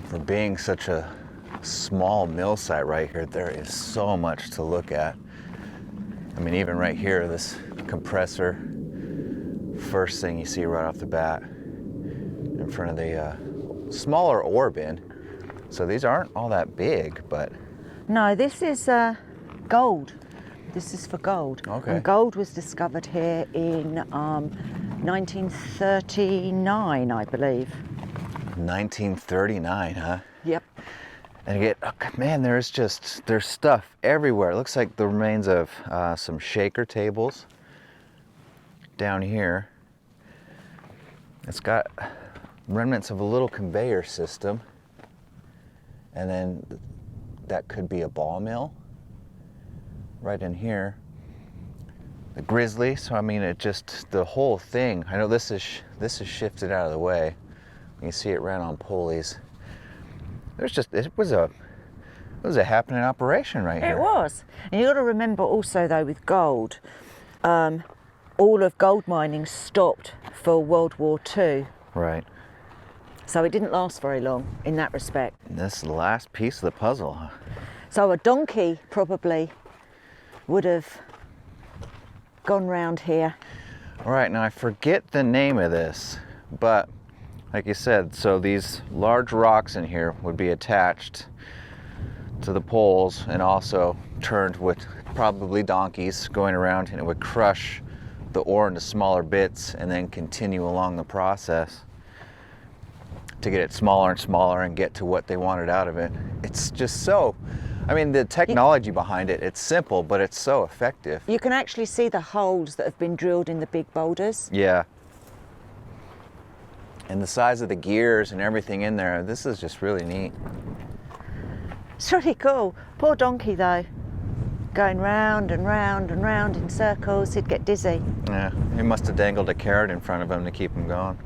For being such a small mill site right here, there is so much to look at. I mean, even right here, this compressor, first thing you see right off the bat in front of the smaller ore bin. So these aren't all that big, but... No, this is gold. This is for gold. Okay. And gold was discovered here in 1939, I believe. 1939, huh? Yep. And again, oh, man, there's stuff everywhere. It looks like the remains of some shaker tables down here. It's got remnants of a little conveyor system. And then that could be a ball mill right in here. The grizzly, so I mean, it just, the whole thing. I know this is shifted out of the way. You can see it ran on pulleys. There's just, it was a happening operation right here. It was. And you got to remember also though with gold, all of gold mining stopped for World War II. Right. So it didn't last very long in that respect. And this is the last piece of the puzzle. So a donkey probably would have gone round here. All right, now I forget the name of this, but like you said, so these large rocks in here would be attached to the poles and also turned with probably donkeys going around, and it would crush the ore into smaller bits and then continue along the process to get it smaller and smaller and get to what they wanted out of it. It's just so, I mean, the technology behind it, it's simple, but it's so effective. You can actually see the holes that have been drilled in the big boulders. Yeah. And the size of the gears and everything in there, this is just really neat. It's really cool. Poor donkey though, going round and round and round in circles, he'd get dizzy. Yeah, he must have dangled a carrot in front of him to keep him going.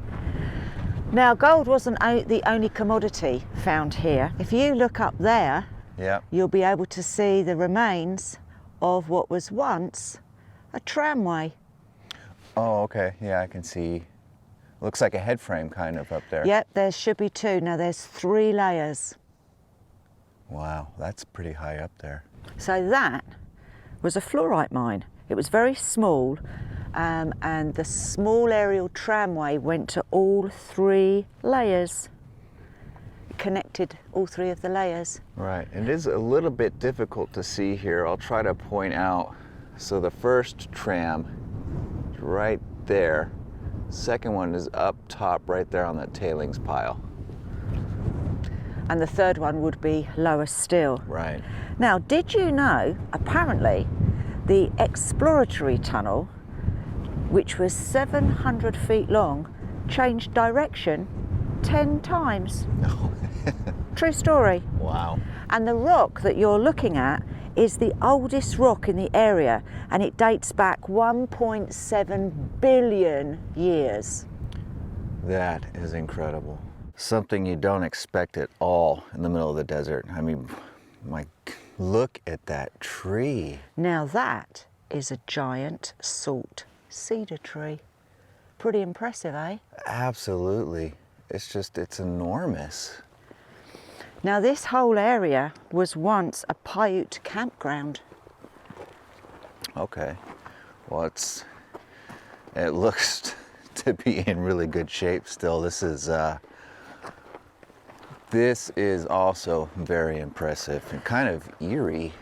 Now gold wasn't the only commodity found here. If you look up there, yeah, you'll be able to see the remains of what was once a tramway. Oh, okay, yeah, I can see. Looks like a head frame kind of up there. Yep, there should be two. Now there's 3 layers. Wow, that's pretty high up there. So that was a fluorite mine. It was very small, and the small aerial tramway went to all 3 layers. It connected all 3 of the layers. Right, it is a little bit difficult to see here. I'll try to point out. So the first tram is right there. Second one is up top right there on that tailings pile. And the third one would be lower still. Right. Now, did you know, apparently, the exploratory tunnel, which was 700 feet long, changed direction 10 times? No. True story. Wow. And the rock that you're looking at is the oldest rock in the area, and it dates back 1.7 billion years. That is incredible. Something you don't expect at all in the middle of the desert. I mean, look at that tree. Now that is a giant salt cedar tree. Pretty impressive, eh? Absolutely. It's enormous. Now this whole area was once a Paiute campground. Okay. Well, it looks to be in really good shape still. This is also very impressive and kind of eerie.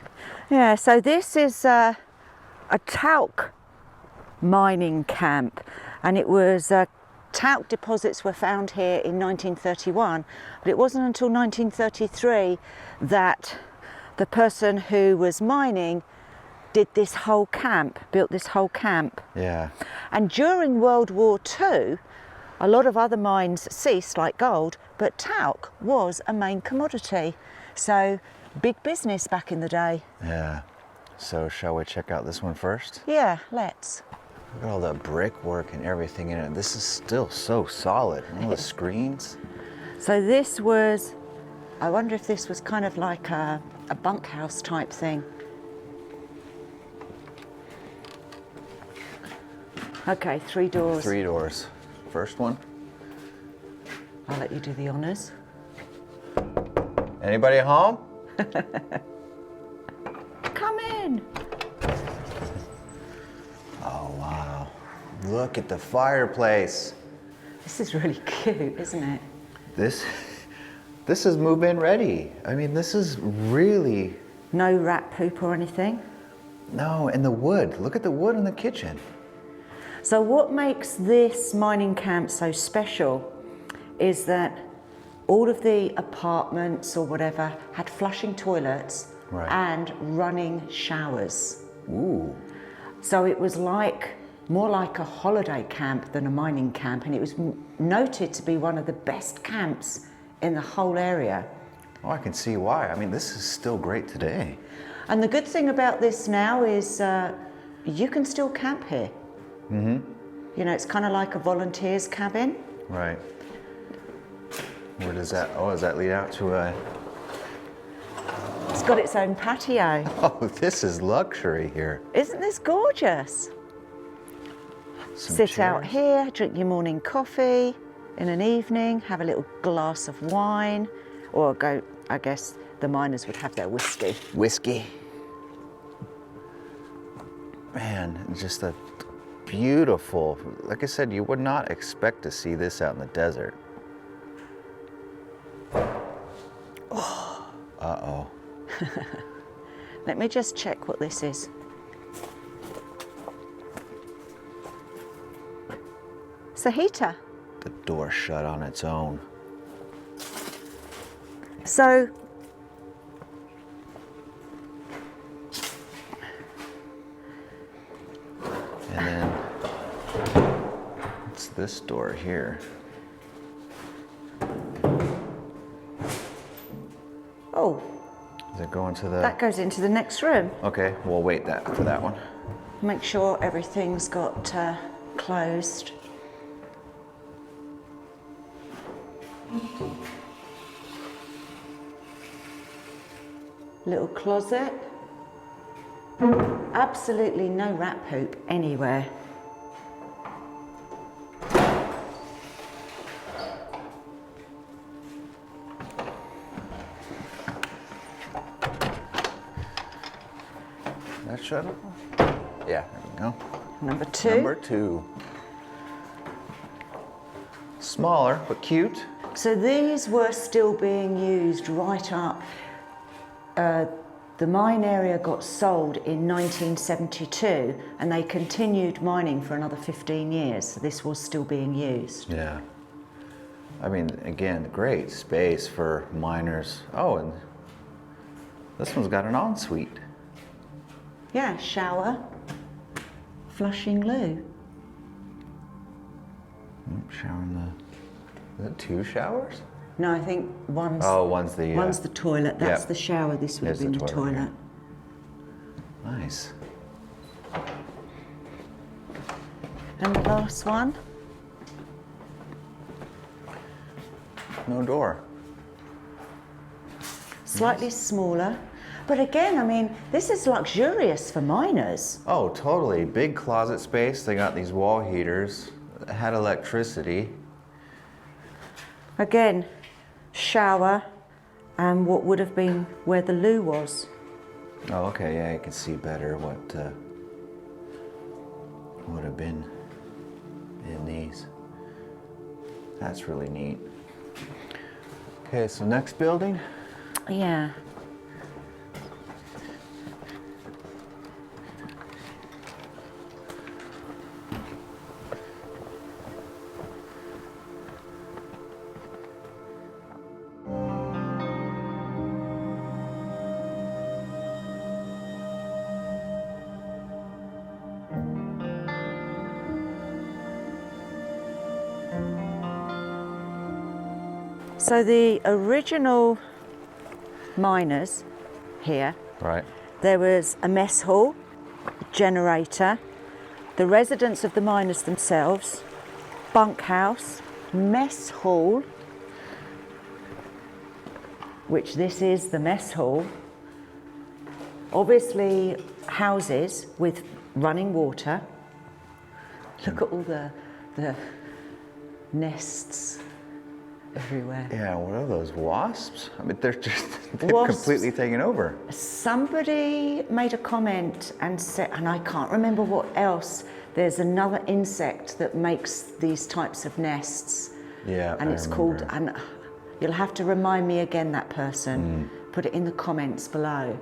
Yeah, so this is a talc mining camp, and it was talc deposits were found here in 1931, but it wasn't until 1933 that the person who was mining did this whole camp, built this whole camp. Yeah. And during World War II, a lot of other mines ceased, like gold, but talc was a main commodity. So big business back in the day. Yeah. So shall we check out this one first? Yeah, let's. Look at all the brickwork and everything in it. This is still so solid. All the screens. So this was, I wonder if this was kind of like a bunkhouse type thing. Okay, 3 doors. 3 doors. First one. I'll let you do the honours. Anybody home? Come in. Oh, wow. Look at the fireplace. This is really cute, isn't it? This is move-in ready. I mean, this is really... No rat poop or anything. No, and the wood. Look at the wood in the kitchen. So what makes this mining camp so special is that all of the apartments or whatever had flushing toilets and running showers. Ooh. So it was more like a holiday camp than a mining camp, and it was noted to be one of the best camps in the whole area. Oh, I can see why. I mean, this is still great today. And the good thing about this now is you can still camp here. Mm-hmm. You know, it's kind of like a volunteer's cabin. Right. Where does that, does that lead out to a... It's got its own patio. Oh, this is luxury here. Isn't this gorgeous? Some Sit chairs. out here, drink your morning coffee in an evening, have a little glass of wine, or go, I guess the miners would have their whiskey. Whiskey. Man, just a beautiful, like I said, you would not expect to see this out in the desert. Oh. Uh-oh. Let me just check what this is. It's a heater. The door shut on its own. So, And then, it's this door here. oh, Does it go into the... that goes into the next room. Okay, we'll wait for that one. Make sure everything's got closed. Little closet. Absolutely no rat poop anywhere. That shut up? Yeah, there we go. Number two. Number 2. Smaller, but cute. So these were still being used right up. The mine area got sold in 1972 and they continued mining for another 15 years. So this was still being used. Yeah. I mean, again, great space for miners. Oh, and this one's got an ensuite. Yeah, shower, flushing loo. Shower in the... Is it 2 showers? No, I think one's One's the... one's the toilet. That's yeah. the shower. This would have There's been the the toilet, toilet. Nice. And the last one. No door. Slightly smaller. But again, I mean, this is luxurious for miners. Oh, totally. Big closet space. They got these wall heaters. It had electricity. Again, shower and what would have been where the loo was. Oh, okay. Yeah, you can see better what would have been in these. That's really neat. Okay, so next building. Yeah. So the original miners here, Right. there was a mess hall, generator, the residence of the miners themselves, bunkhouse, mess hall, which this is the mess hall, obviously houses with running water. Look at all the nests everywhere. Yeah, what are those, wasps? I mean, they're Wasps. completely taken over. Somebody made a comment and said, and I can't remember what else, there's another insect that makes these types of nests. Yeah, And I it's remember. called, and you'll have to remind me again, that person. Put it in the comments below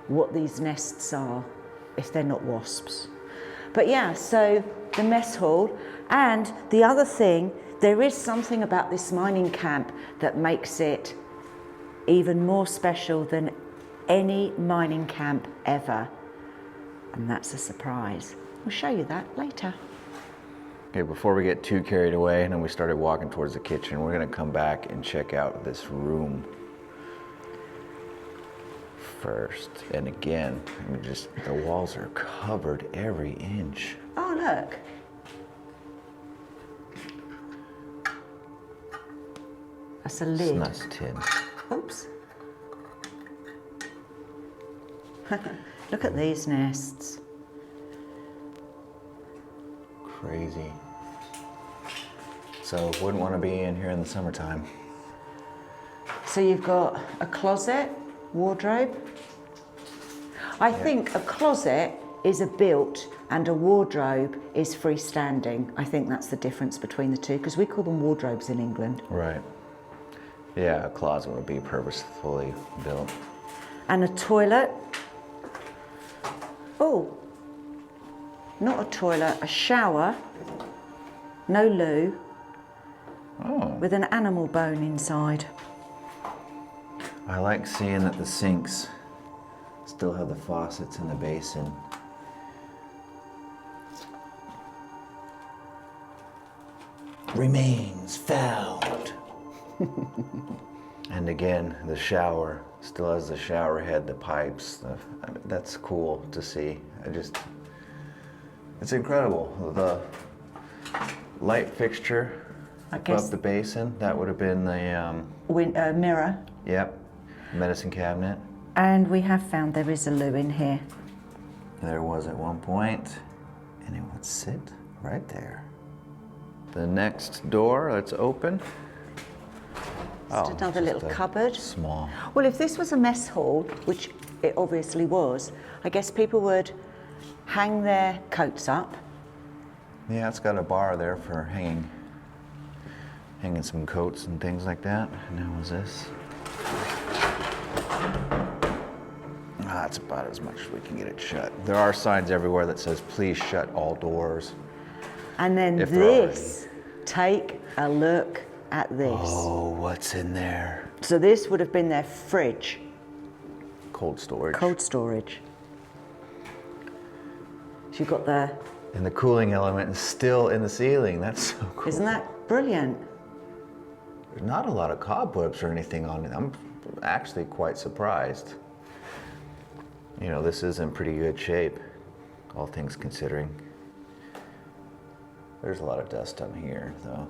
what these nests are, if they're not wasps. But yeah, so the mess hall. And the other thing, there is something about this mining camp that makes it even more special than any mining camp ever. And that's a surprise. We'll show you that later. Okay, before we get too carried away and then we started walking towards the kitchen, we're gonna come back and check out this room first. And again, I mean, just the walls are covered every inch. Oh, look. That's a lid. Nice tin. Oops. Look at these nests. Crazy. So wouldn't want to be in here in the summertime. So you've got a closet, wardrobe. I think a closet is a built and a wardrobe is freestanding. I think that's the difference between the two, because we call them wardrobes in England. Right. Yeah, a closet would be purposefully built. And a toilet. Oh, not a toilet, a shower. No loo. Oh. With an animal bone inside. I like seeing that the sinks still have the faucets in the basin. Remains found. And again, the shower still has the shower head, the pipes. I mean, that's cool to see. It's incredible. The light fixture above the basin, that would have been the mirror. Yep, medicine cabinet. And we have found there is a loo in here. There was at one point, and it would sit right there. The next door, let's open. Just another little cupboard. Small. Well, if this was a mess hall, which it obviously was, I guess people would hang their coats up. Yeah, it's got a bar there for hanging some coats and things like that. And now was this? That's about as much as we can get it shut. There are signs everywhere that says, please shut all doors. And then If they're this, take a look at this. Oh, what's in there? So this would have been their fridge. Cold storage. Cold storage. So you've got the... And the cooling element is still in the ceiling. That's so cool. Isn't that brilliant? There's not a lot of cobwebs or anything on it. I'm actually quite surprised. You know, this is in pretty good shape, all things considering. There's a lot of dust on here, though.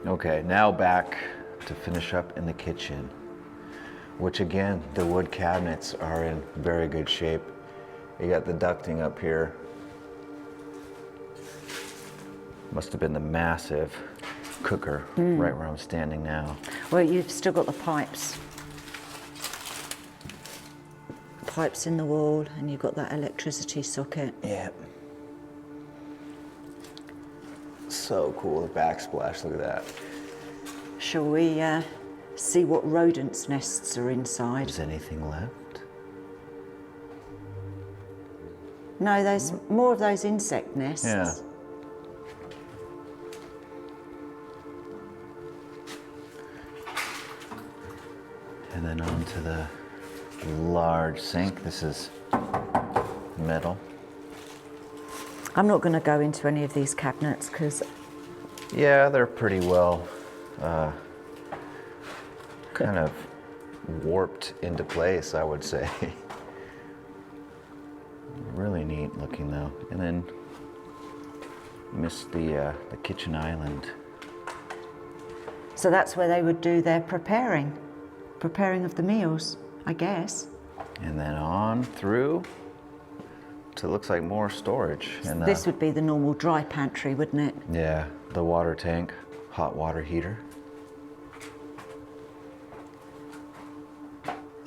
Okay, now back to finish up in the kitchen, which again, the wood cabinets are in very good shape. You got the ducting up here. Must have been the massive cooker right where I'm standing now. Well, you've still got the pipes. Pipes in the wall, and you've got that electricity socket. Yep. So cool, the backsplash, look at that. Shall we see what rodents' nests are inside? Is anything left? No, there's more of those insect nests. Yeah. And then on to the large sink. This is metal. I'm not going to go into any of these cabinets because... Yeah, they're pretty well kind of warped into place, I would say. Really neat looking though. And then missed the kitchen island. So that's where they would do their preparing of the meals, I guess. And then on through to, looks like more storage. And This would be the normal dry pantry, wouldn't it? yeah, the water tank, hot water heater.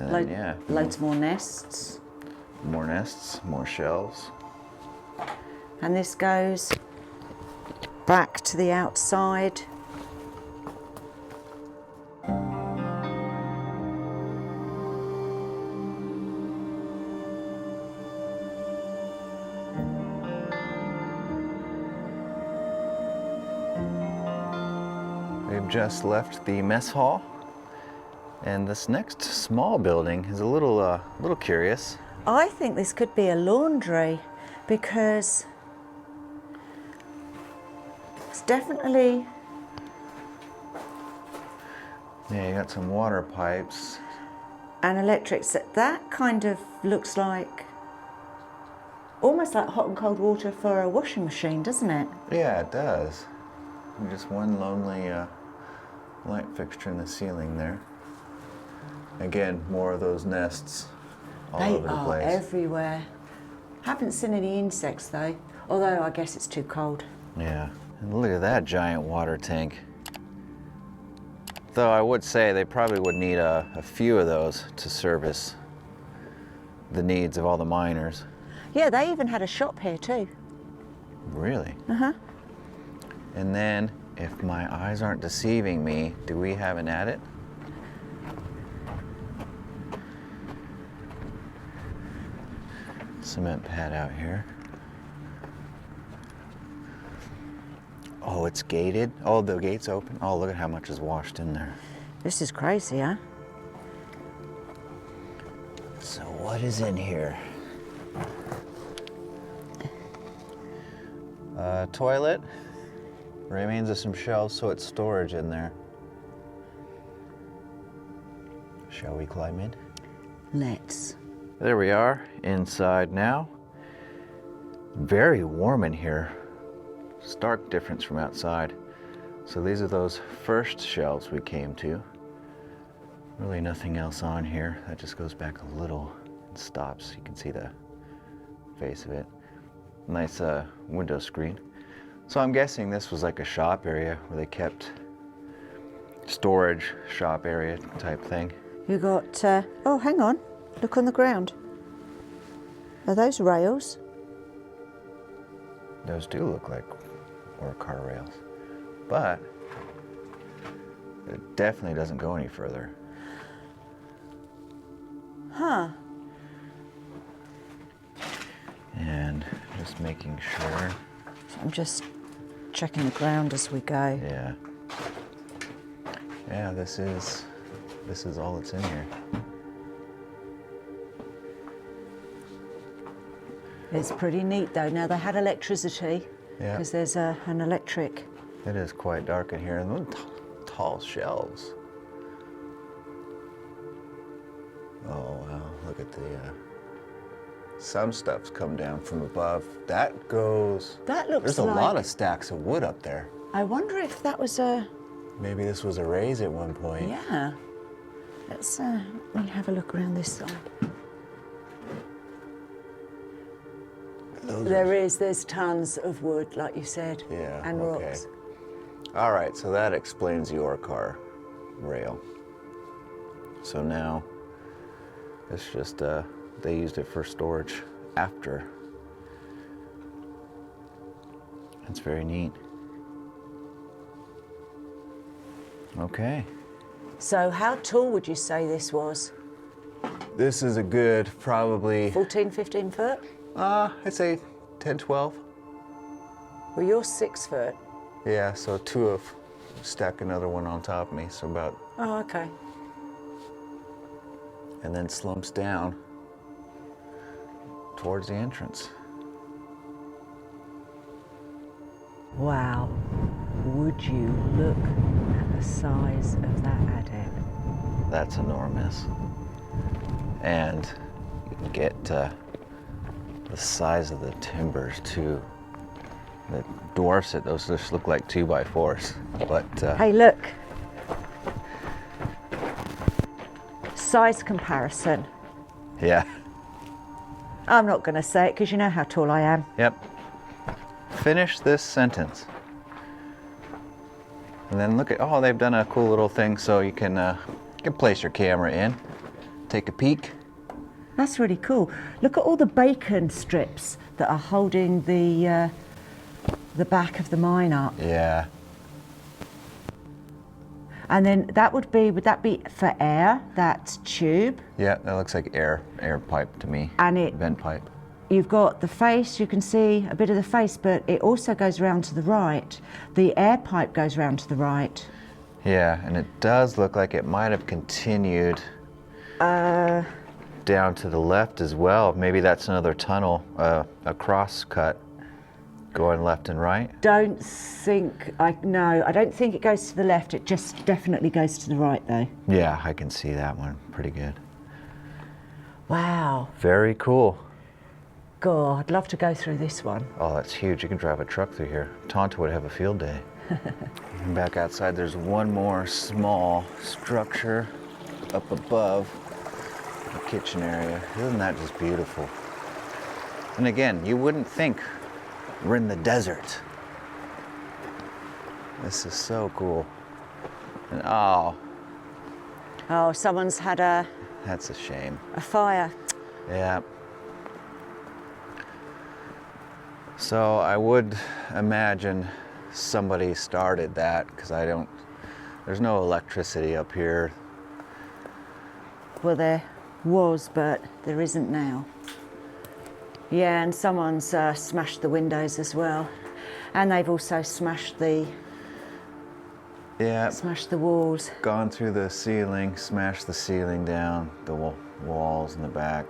And then, yeah, Loads more nests. more nests, more shelves. And this goes back to the outside. We've just left the mess hall, and this next small building is a little curious. I think this could be a laundry because it's definitely, Yeah, you got some water pipes. and electrics. That kind of looks like almost like hot and cold water for a washing machine, doesn't it? Yeah, it does. And just one lonely light fixture in the ceiling there. Again, more of those nests all They over the are place. everywhere. Haven't seen any insects though, although I guess it's too cold. Yeah, and look at that giant water tank. Though I would say they probably would need a few of those to service the needs of all the miners. Yeah, they even had a shop here too. Really? Uh-huh. And then, if my eyes aren't deceiving me, do we have an attic? Cement pad out here. Oh, it's gated. Oh, the gate's open. Oh, look at how much is washed in there. This is crazy, huh? So what is in here? Toilet. Remains of some shelves, so it's storage in there. Shall we climb in? Let's. There we are, inside now. Very warm in here. Stark difference from outside. So these are those first shelves we came to. Really nothing else on here. That just goes back a little and stops. You can see the face of it. Nice window screen. So I'm guessing this was like a shop area where they kept storage shop area type thing. You got, oh, hang on. Look on the ground. Are those rails? Those do look like or car rails, but it definitely doesn't go any further. Huh. And just making sure. So I'm just checking the ground as we go. Yeah. Yeah, this is all that's in here. It's pretty neat though. Now they had electricity Yeah. because there's an electric. It is quite dark in here. And those tall shelves. Oh wow, look at the some stuff's come down from above. That goes. That looks There's a like, lot of stacks of wood up there. I wonder if that was a, Maybe this was a raise at one point. yeah. Let's let me have a look around this side. There's tons of wood, like you said, Yeah, and okay. rocks. All right, so that explains your car rail. So now it's just they used it for storage after. That's very neat. Okay. So how tall would you say this was? This is a good probably 14, 15 foot? I'd say 10, 12. Well, you're 6 foot. Yeah, so two of stack another one on top of me, so about, Oh, okay. and then slumps down towards the entrance. Wow. Would you look at the size of that attic? That's enormous. And you can get the size of the timbers too. That dwarfs it. Those just look like 2x4s. But Hey, look. Size comparison. yeah, I'm not going to say it because you know how tall I am. Yep. Finish this sentence. And then look at, oh, they've done a cool little thing so you can place your camera in, take a peek. That's really cool. Look at all the bacon strips that are holding the back of the mine up. Yeah. And then would that be for air, that tube? Yeah, that looks like air pipe to me. And vent pipe. You've got the face, you can see a bit of the face, but it also goes round to the right. The air pipe goes round to the right. Yeah, and it does look like it might have continued down to the left as well. Maybe that's another tunnel, a cross cut going left and right. I don't think it goes to the left. It just definitely goes to the right though. Yeah, I can see that one pretty good. Wow. Very cool. God, I'd love to go through this one. Oh, that's huge. You can drive a truck through here. Tonto would have a field day. And back outside, there's one more small structure up above the kitchen area. Isn't that just beautiful? And again, you wouldn't think we're in the desert. This is so cool. And oh, someone's had that's a shame. a fire. Yeah. So I would imagine somebody started that because there's no electricity up here. Well, there was, but there isn't now. Yeah, and someone's smashed the windows as well. And they've also smashed the walls. Gone through the ceiling, smashed the ceiling down, the walls in the back.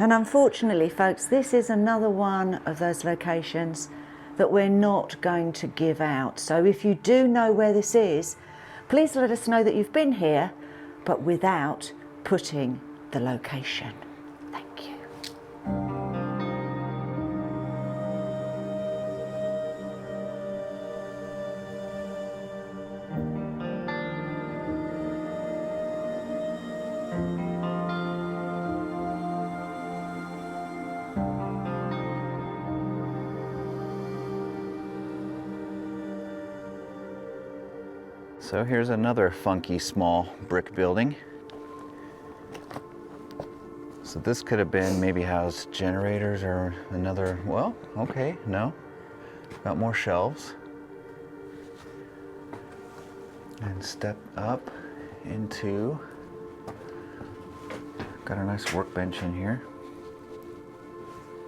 And unfortunately, folks, this is another one of those locations that we're not going to give out. So if you do know where this is, please let us know that you've been here, but without putting the location. Thank you. So here's another funky small brick building. So this could have been maybe housed generators or another, well, okay, no. Got more shelves. And step up into, got a nice workbench in here.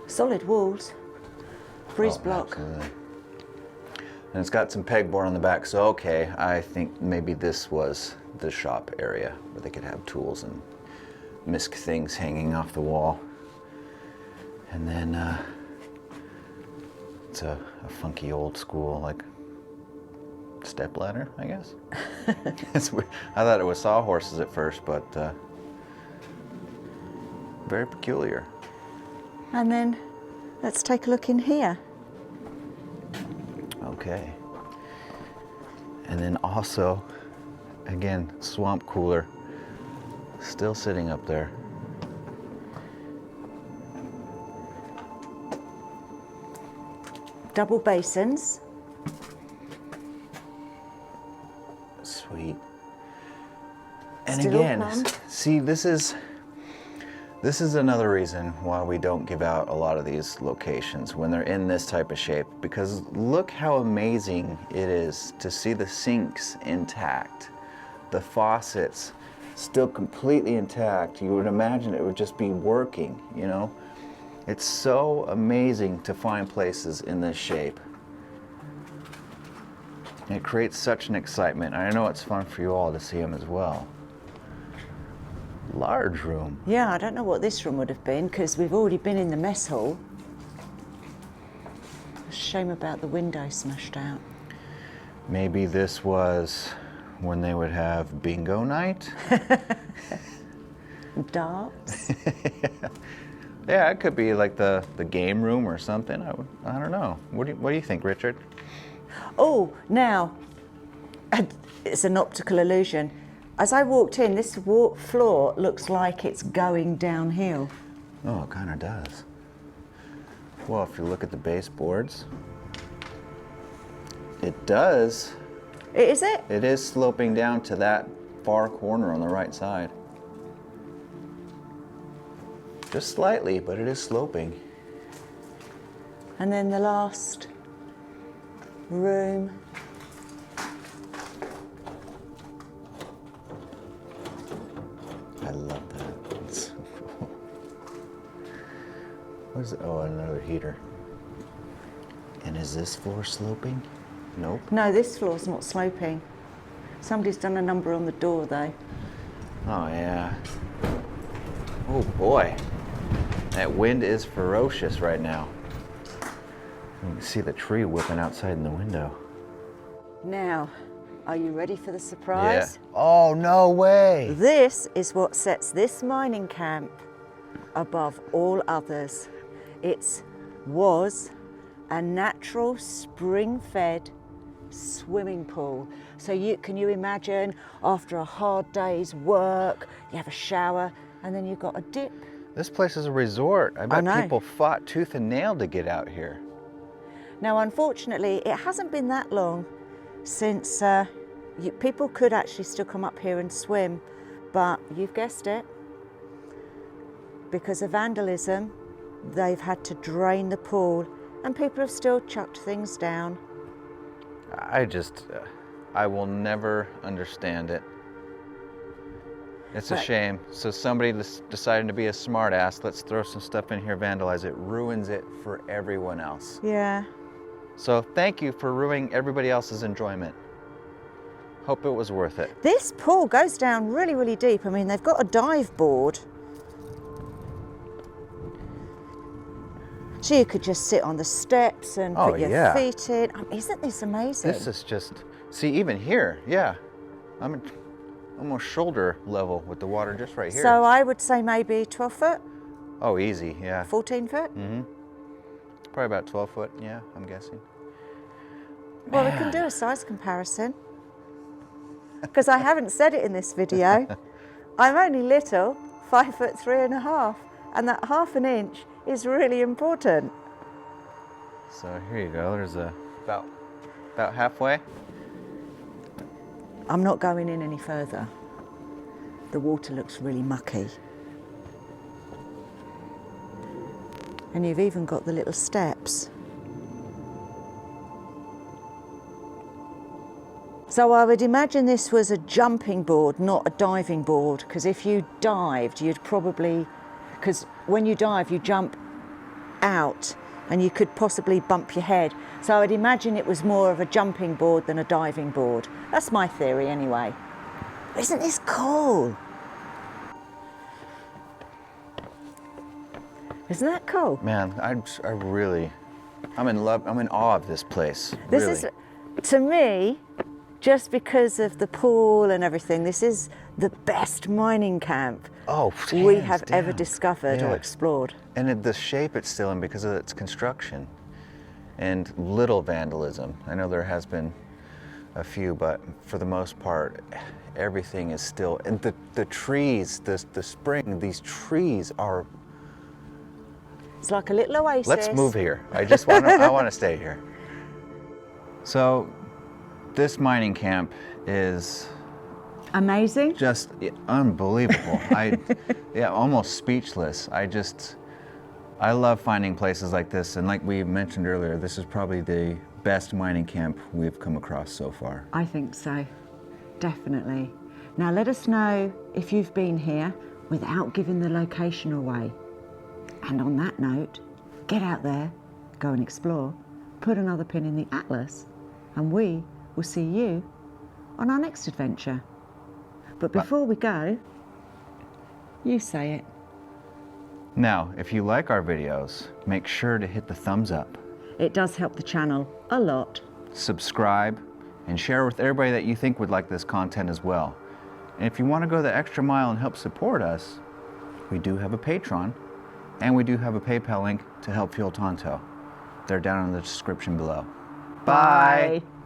Solid walls, breeze block. Absolutely. And it's got some pegboard on the back, so okay, I think maybe this was the shop area where they could have tools and misc things hanging off the wall. And then it's a funky old school, like, step ladder, I guess. It's weird. I thought it was sawhorses at first, but very peculiar. And then let's take a look in here. Okay. And then also, again, swamp cooler, still sitting up there. Double basins. Sweet. And Still again, plumbed. see, this is another reason why we don't give out a lot of these locations when they're in this type of shape, because look how amazing it is to see the sinks intact, the faucets still completely intact. You would imagine it would just be working, you know? It's so amazing to find places in this shape. It creates such an excitement. I know it's fun for you all to see them as well. Large room. Yeah, I don't know what this room would have been because we've already been in the mess hall. Shame about the window smashed out. Maybe this was when they would have bingo night. Darts. Yeah, it could be like the game room or something. I don't know. What do you think, Richard? Oh, now, it's an optical illusion. As I walked in, this floor looks like it's going downhill. Oh, it kind of does. Well, if you look at the baseboards, it does. Is it? It is sloping down to that far corner on the right side. Just slightly, but it is sloping. And then the last room. I love that. It's so cool. What is it? Oh, another heater. And is this floor sloping? Nope. No, this floor's not sloping. Somebody's done a number on the door though. Oh yeah. Oh boy. That wind is ferocious right now. You can see the tree whipping outside in the window. Now, are you ready for the surprise? Yeah. Oh, no way. This is what sets this mining camp above all others. It was a natural spring-fed swimming pool. So can you imagine after a hard day's work, you have a shower and then you've got a dip? This place is a resort. I bet know. people fought tooth and nail to get out here. Now, unfortunately, it hasn't been that long since people could actually still come up here and swim, but you've guessed it, because of vandalism, they've had to drain the pool and people have still chucked things down. I will never understand it. It's a shame. So somebody decided to be a smart ass, let's throw some stuff in here, vandalize it, ruins it for everyone else. Yeah. So thank you for ruining everybody else's enjoyment. Hope it was worth it. This pool goes down really, really deep. I mean, they've got a dive board. So you could just sit on the steps and put your feet in. Isn't this amazing? This is just, see, even here, yeah. I'm almost shoulder level with the water just right here. So I would say maybe 12 foot? Oh, easy, yeah. 14 foot? Mm-hmm. Probably about 12 foot, yeah, I'm guessing. Well, we can do a size comparison. Because I haven't said it in this video. I'm only little, 5'3½", and that half an inch is really important. So here you go, there's about halfway. I'm not going in any further. The water looks really mucky. And you've even got the little steps. So I would imagine this was a jumping board, not a diving board, because if you dived, you'd probably, because when you dive, you jump out and you could possibly bump your head. So I would imagine it was more of a jumping board than a diving board. That's my theory anyway. Isn't this cool? Isn't that cool? Man, I'm in love, I'm in awe of this place. This really. is, to me, just because of the pool and everything, this is the best mining camp we have ever discovered or explored. And the shape it's still in because of its construction and little vandalism. I know there has been a few, but for the most part, everything is still, and the trees, the spring, these trees are. It's like a little oasis. Let's move here. I just want to, I want to stay here. So this mining camp is amazing. Just unbelievable. Almost speechless. I love finding places like this, and like we mentioned earlier, this is probably the best mining camp we've come across so far. I think so, definitely. Now let us know if you've been here without giving the location away. And on that note, get out there, go and explore, put another pin in the atlas, and we will see you on our next adventure. But before we go, you say it. Now, if you like our videos, make sure to hit the thumbs up. It does help the channel a lot. Subscribe and share with everybody that you think would like this content as well. And if you want to go the extra mile and help support us, we do have a Patreon, and we do have a PayPal link to help fuel Tonto. They're down in the description below. Bye. Bye.